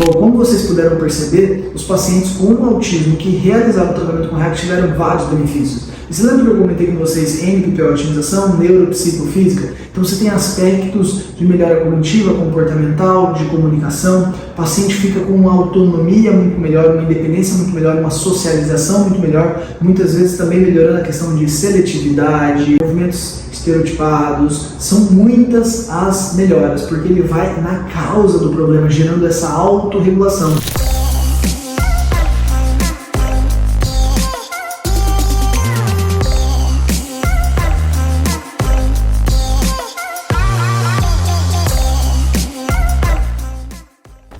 Bom, como vocês puderam perceber, os pacientes com autismo que realizaram o tratamento com REACT tiveram vários benefícios. E você lembra que eu comentei com vocês NPP, otimização, neuropsicofísica? Então você tem aspectos de melhora cognitiva, comportamental, de comunicação, o paciente fica com uma autonomia muito melhor, uma independência muito melhor, uma socialização muito melhor, muitas vezes também melhorando a questão de seletividade, movimentos estereotipados. São muitas as melhoras, porque ele vai na causa do problema, gerando essa autorregulação.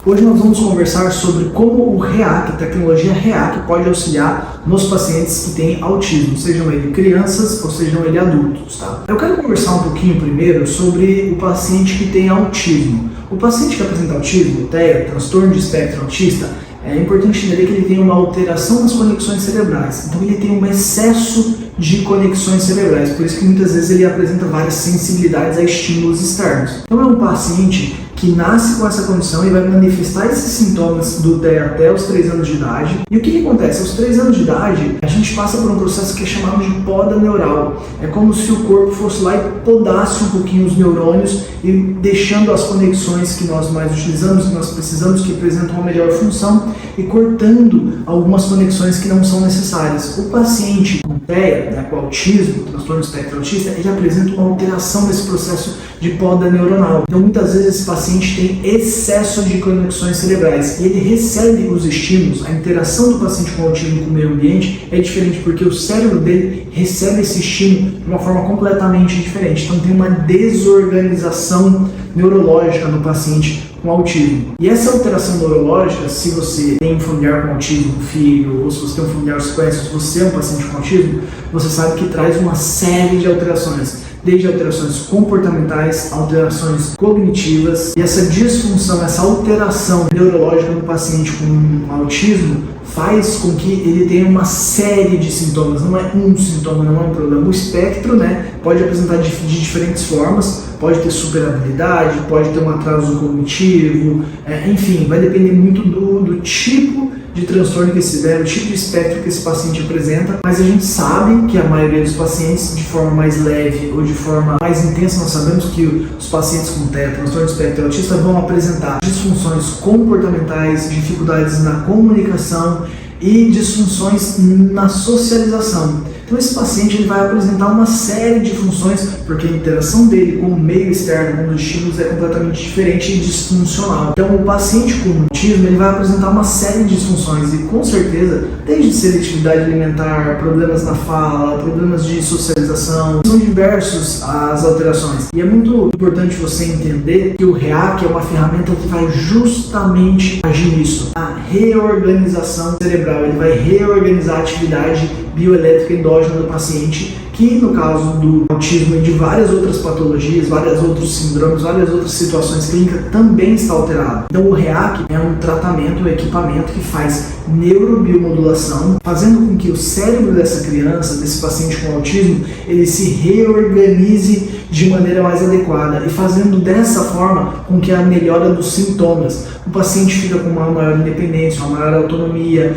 Hoje nós vamos conversar sobre como o REAC, a tecnologia REAC, pode auxiliar nos pacientes que têm autismo, sejam eles crianças ou sejam eles adultos, tá? Eu quero conversar um pouquinho primeiro sobre o paciente que tem autismo. O paciente que apresenta autismo, TEA, transtorno de espectro autista, é importante entender que ele tem uma alteração nas conexões cerebrais. Então ele tem um excesso de conexões cerebrais, por isso que muitas vezes ele apresenta várias sensibilidades a estímulos externos. Então é um paciente que nasce com essa condição e vai manifestar esses sintomas do TEA até os 3 anos de idade. E o que acontece? Aos 3 anos de idade, a gente passa por um processo que é chamado de poda neural. É como se o corpo fosse lá e podasse um pouquinho os neurônios e deixando as conexões que nós mais utilizamos, que nós precisamos, que apresentam uma melhor função, e cortando algumas conexões que não são necessárias. O paciente com TEA, com autismo, transtorno de espectro autista, ele apresenta uma alteração desse processo de poda neuronal. Então muitas vezes esse paciente tem excesso de conexões cerebrais e ele recebe os estímulos. A interação do paciente com autismo com o meio ambiente é diferente porque o cérebro dele recebe esse estímulo de uma forma completamente diferente. Então tem uma desorganização neurológica no paciente com autismo. E essa alteração neurológica, se você tem um familiar com autismo, um filho, ou se você tem um familiar que conhece, se você é um paciente com autismo, você sabe que traz uma série de alterações. Desde alterações comportamentais, alterações cognitivas, e essa disfunção, essa alteração neurológica no paciente com autismo faz com que ele tenha uma série de sintomas. Não é um sintoma, não é um problema. O espectro, pode apresentar de diferentes formas, pode ter superabilidade, pode ter um atraso cognitivo, enfim, vai depender muito do tipo de transtorno que esse tiver, o tipo de espectro que esse paciente apresenta, mas a gente sabe que a maioria dos pacientes, de forma mais leve ou de forma mais intensa, nós sabemos que os pacientes com TEA, transtorno de espectro autista, vão apresentar disfunções comportamentais, dificuldades na comunicação e disfunções na socialização. Então esse paciente ele vai apresentar uma série de funções, porque a interação dele com o meio externo, com os estímulos, é completamente diferente e disfuncional. Então o paciente com autismo ele vai apresentar uma série de disfunções e com certeza, desde seletividade alimentar, problemas na fala, problemas de socialização, são diversos as alterações. E é muito importante você entender que o REAC é uma ferramenta que vai justamente agir nisso, a reorganização cerebral. Ele vai reorganizar a atividade bioelétrica endógena do paciente, que no caso do autismo e de várias outras patologias, vários outros síndromes, várias outras situações clínicas também está alterado. Então o REAC é um tratamento, um equipamento que faz neurobiomodulação, fazendo com que o cérebro dessa criança, desse paciente com autismo, ele se reorganize de maneira mais adequada e fazendo dessa forma com que a melhora dos sintomas. O paciente fica com uma maior independência, uma maior autonomia,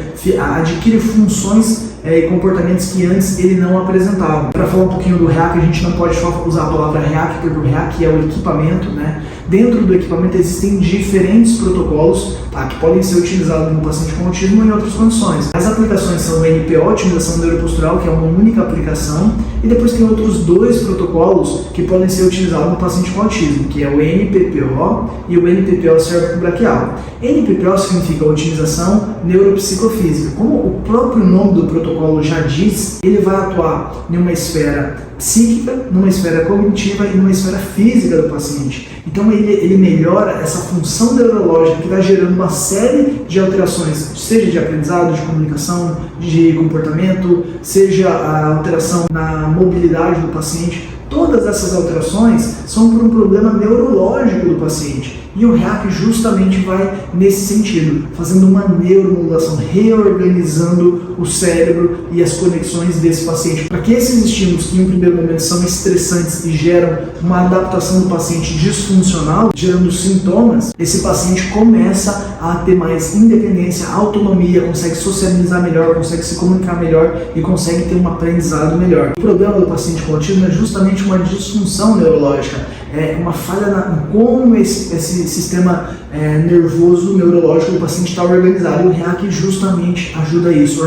adquire funções e comportamentos que antes ele não apresentava. Para falar um pouquinho do REAC, a gente não pode só usar a palavra REAC, porque o REAC é o equipamento, Dentro do equipamento existem diferentes protocolos que podem ser utilizados no paciente com autismo e em outras condições. As aplicações são o NPO, otimização neuropostural, que é uma única aplicação, e depois tem outros 2 protocolos que podem ser utilizados no paciente com autismo, que é o NPPO e o NPPO cérvico-braquial. NPPO significa otimização neuropsicofísica. Como o próprio nome do protocolo já diz, ele vai atuar em uma esfera psíquica, numa esfera cognitiva e numa esfera física do paciente. Então ele melhora essa função neurológica que está gerando uma série de alterações, seja de aprendizado, de comunicação, de comportamento, seja a alteração na mobilidade do paciente. Todas essas alterações são por um problema neurológico do paciente. E o REAC justamente vai nesse sentido, fazendo uma neuromodulação, reorganizando o cérebro e as conexões desse paciente, para que esses estímulos que em um primeiro momento são estressantes e geram uma adaptação do paciente disfuncional, gerando sintomas, esse paciente começa a ter mais independência, autonomia, consegue socializar melhor, consegue se comunicar melhor e consegue ter um aprendizado melhor. O problema do paciente com autismo é justamente uma disfunção neurológica, é uma falha em como esse sistema nervoso, neurológico do paciente está organizado. E o REAC justamente ajuda isso,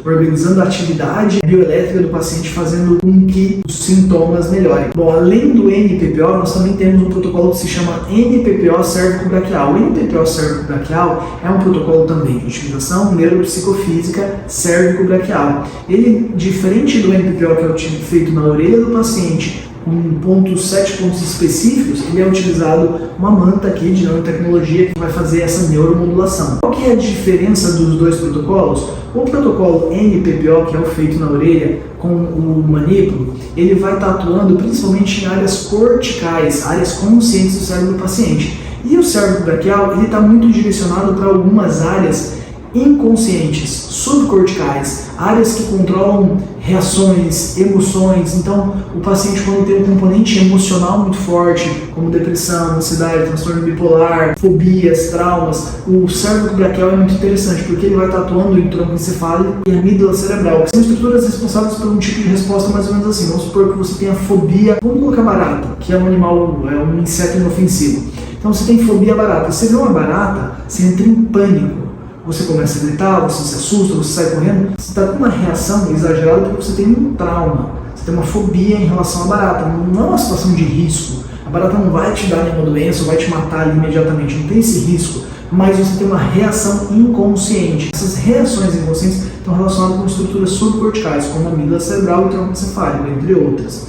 organizando a atividade bioelétrica do paciente, fazendo com que os sintomas melhorem. Bom, além do NPPO, nós também temos um protocolo que se chama NPPO cérvico-braquial. O NPPO cérvico-braquial é um protocolo também de utilização neuropsicofísica cérvico-braquial. Ele, diferente do NPPO que é feito na orelha do paciente, com 7 pontos específicos, ele é utilizado uma manta aqui de nanotecnologia que vai fazer essa neuromodulação. Qual que é a diferença dos dois protocolos? O protocolo NPPO, que é o feito na orelha com o manípulo, ele vai estar atuando principalmente em áreas corticais, áreas conscientes do cérebro do paciente. E o cérebro braquial, ele está muito direcionado para algumas áreas inconscientes, subcorticais, áreas que controlam reações, emoções. Então, o paciente, quando tem um componente emocional muito forte, como depressão, ansiedade, transtorno bipolar, fobias, traumas, o cérebro braquial é muito interessante, porque ele vai estar atuando em tronco encefálico e amígdala cerebral, que são estruturas responsáveis por um tipo de resposta mais ou menos assim. Vamos supor que você tenha fobia, vamos colocar barata, que é um animal, é um inseto inofensivo. Então, você tem fobia à barata. Você vê uma barata, você entra em pânico. Você começa a gritar, você se assusta, você sai correndo, você está com uma reação exagerada porque você tem um trauma, você tem uma fobia em relação à barata, não é uma situação de risco. A barata não vai te dar nenhuma doença ou vai te matar ali imediatamente, não tem esse risco, mas você tem uma reação inconsciente. Essas reações inconscientes estão relacionadas com estruturas subcorticais, como a amígdala cerebral e o tronco encefálico, entre outras,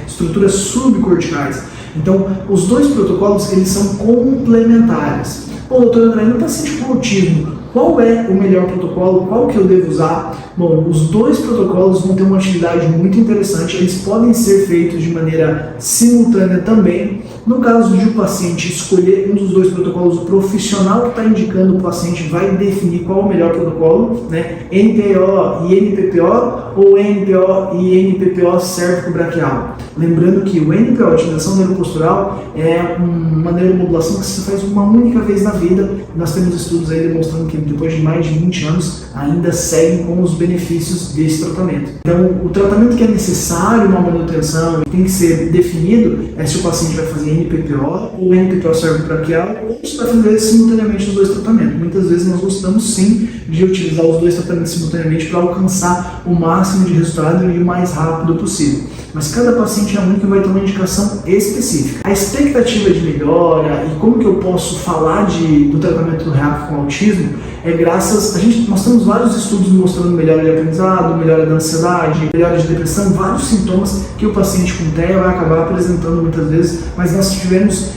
Estruturas subcorticais. Então, os dois protocolos, eles são complementares. Bom, doutor André, no paciente com autismo, qual é o melhor protocolo? Qual que eu devo usar? Bom, os dois protocolos vão ter uma atividade muito interessante, eles podem ser feitos de maneira simultânea também. No caso de o paciente escolher um dos dois protocolos, o profissional que está indicando o paciente vai definir qual é o melhor protocolo, NPO e NPPO ou NPO e NPPO cérvico-braquial. Lembrando que o NPO, a utilização neuropostural, é uma neuromodulação que se faz uma única vez na vida. Nós temos estudos aí demonstrando que depois de mais de 20 anos ainda seguem com os benefícios desse tratamento. Então, o tratamento que é necessário, uma manutenção, tem que ser definido é se o paciente vai fazer NPPO ou NPPO cérvico-braquial ou se vai fazer simultaneamente os dois tratamentos. Muitas vezes nós gostamos sim de utilizar os dois tratamentos simultaneamente para alcançar o máximo de resultado e o mais rápido possível. Mas cada paciente é único e vai ter uma indicação específica. A expectativa de melhora e como que eu posso falar do tratamento do REAC com autismo é graças nós temos vários estudos mostrando melhora de aprendizado, melhora da ansiedade, melhora de depressão, vários sintomas que o paciente com TEA vai acabar apresentando muitas vezes, mas nós tivemos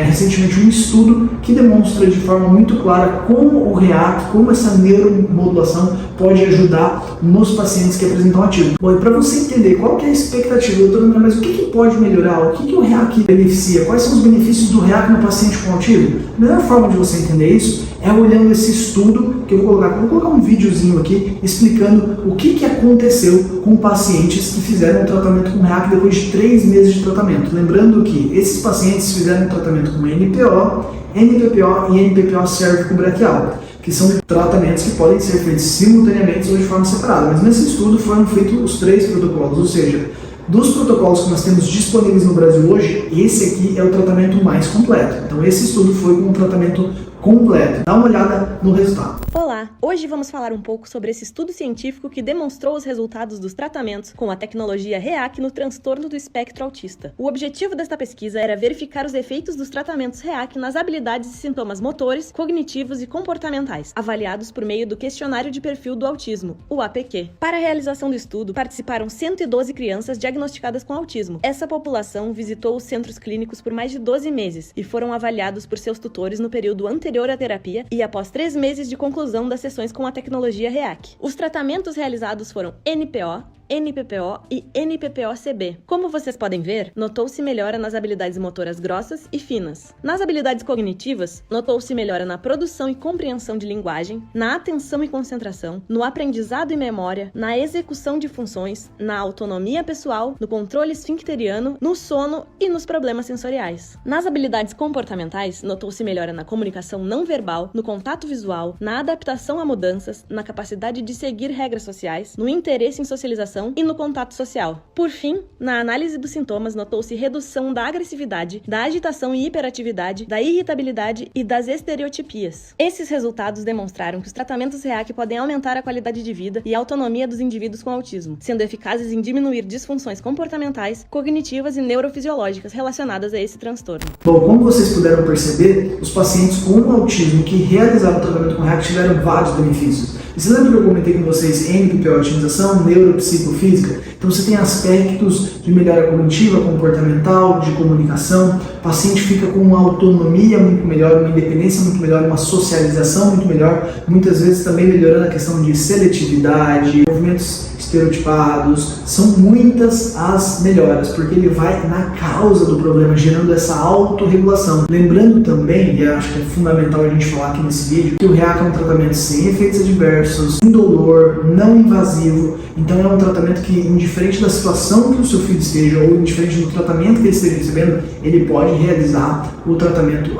recentemente um estudo que demonstra de forma muito clara como o REAC, como essa neuromodulação pode ajudar nos pacientes que apresentam autismo. Bom, e para você entender qual que é a expectativa, doutor André, mas o que pode melhorar? O que o REAC beneficia? Quais são os benefícios do REAC no paciente com autismo? A melhor forma de você entender isso é olhando esse estudo que eu vou colocar um videozinho aqui explicando o que aconteceu com pacientes que fizeram o tratamento com REAC depois de 3 meses de tratamento. Lembrando que esses pacientes fizeram o tratamento com NPO, NPPO e NPPO cérvico-braquial, que são tratamentos que podem ser feitos simultaneamente ou de forma separada. Mas nesse estudo foram feitos os 3 protocolos, ou seja, dos protocolos que nós temos disponíveis no Brasil hoje, esse aqui é o tratamento mais completo. Então esse estudo foi com um tratamento completo. Dá uma olhada no resultado. Olá! Hoje vamos falar um pouco sobre esse estudo científico que demonstrou os resultados dos tratamentos com a tecnologia REAC no transtorno do espectro autista. O objetivo desta pesquisa era verificar os efeitos dos tratamentos REAC nas habilidades e sintomas motores, cognitivos e comportamentais, avaliados por meio do questionário de perfil do autismo, o APQ. Para a realização do estudo, participaram 112 crianças diagnosticadas com autismo. Essa população visitou os centros clínicos por mais de 12 meses e foram avaliados por seus tutores no período anterior à terapia e após 3 meses de conclusão das sessões com a tecnologia REAC. Os tratamentos realizados foram NPO, NPPO e NPPO-CB. Como vocês podem ver, notou-se melhora nas habilidades motoras grossas e finas. Nas habilidades cognitivas, notou-se melhora na produção e compreensão de linguagem, na atenção e concentração, no aprendizado e memória, na execução de funções, na autonomia pessoal, no controle esfincteriano, no sono e nos problemas sensoriais. Nas habilidades comportamentais, notou-se melhora na comunicação não verbal, no contato visual, na adaptação a mudanças, na capacidade de seguir regras sociais, no interesse em socialização e no contato social. Por fim, na análise dos sintomas, notou-se redução da agressividade, da agitação e hiperatividade, da irritabilidade e das estereotipias. Esses resultados demonstraram que os tratamentos REAC podem aumentar a qualidade de vida e a autonomia dos indivíduos com autismo, sendo eficazes em diminuir disfunções comportamentais, cognitivas e neurofisiológicas relacionadas a esse transtorno. Bom, como vocês puderam perceber, os pacientes com autismo que realizaram o tratamento com REAC tiveram vários benefícios. E você lembra que eu comentei com vocês NPPO, otimização, neuropsicofísica? Então você tem aspectos de melhora cognitiva, comportamental, de comunicação. O paciente fica com uma autonomia muito melhor, uma independência muito melhor, uma socialização muito melhor. Muitas vezes também melhorando a questão de seletividade, movimentos estereotipados. São muitas as melhoras, porque ele vai na causa do problema, gerando essa autorregulação. Lembrando também, e acho que é fundamental a gente falar aqui nesse vídeo, que o REAC é um tratamento sem efeitos adversos, indolor, não invasivo. Então é um tratamento que, indiferente da situação que o seu filho esteja, ou indiferente do tratamento que ele esteja recebendo, ele pode realizar o tratamento,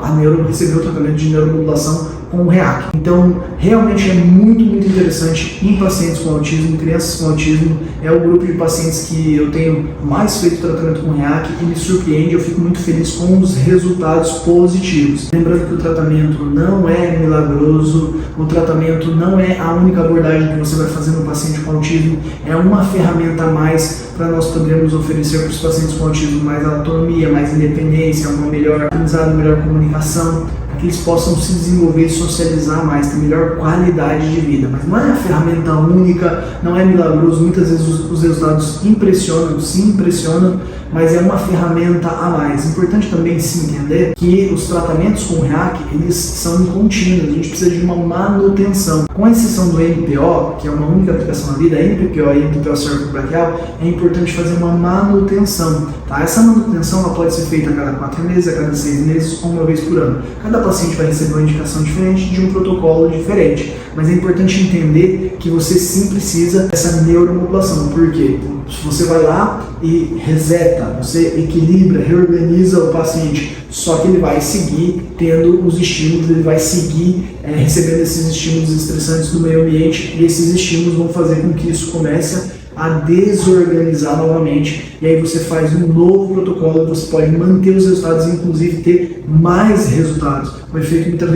receber o tratamento de neuromodulação com o REAC. Então, realmente é muito interessante em pacientes com autismo, crianças com autismo. É o grupo de pacientes que eu tenho mais feito tratamento com REAC e me surpreende, eu fico muito feliz com os resultados positivos. Lembrando que o tratamento não é milagroso, o tratamento não é a única abordagem que você vai fazer no paciente com autismo, é uma ferramenta a mais para nós podermos oferecer para os pacientes com autismo mais autonomia, mais independência, uma melhor aprendizado, melhor comunicação, para que eles possam se desenvolver e socializar mais, ter melhor qualidade de vida. Mas não é a ferramenta única, não é milagroso, muitas vezes os resultados impressionam, sim, impressionam, mas é uma ferramenta a mais. Importante também se entender que os tratamentos com o REAC, eles são contínuos, a gente precisa de uma manutenção. Com a exceção do NPO, que é uma única aplicação na vida, NPPO e NPPO cervicobraquial, é importante fazer uma manutenção. Tá? Essa manutenção ela pode ser feita a cada 4 meses, a cada 6 meses ou uma vez por ano. Cada paciente vai receber uma indicação diferente de um protocolo diferente, mas é importante entender que você sim precisa dessa neuromodulação. Por quê? Se você vai lá e reseta, você equilibra, reorganiza o paciente, só que ele vai seguir tendo os estímulos, ele vai seguir recebendo esses estímulos estressantes do meio ambiente, e esses estímulos vão fazer com que isso comece a desorganizar novamente, e aí você faz um novo protocolo, você pode manter os resultados e inclusive ter mais resultados. O efeito muitas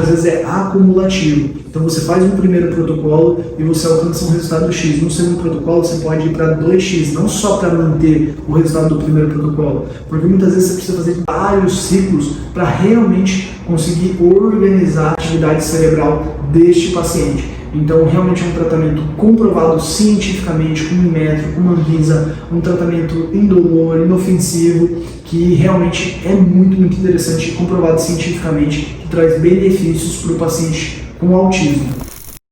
vezes é acumulativo. Então você faz um primeiro protocolo e você alcança um resultado X. No segundo protocolo você pode ir para 2X, não só para manter o resultado do primeiro protocolo, porque muitas vezes você precisa fazer vários ciclos para realmente conseguir organizar a atividade cerebral deste paciente. Então, realmente é um tratamento comprovado cientificamente, com um método, com uma Anvisa, um tratamento indolor, inofensivo, que realmente é muito interessante e comprovado cientificamente, que traz benefícios para o paciente com autismo.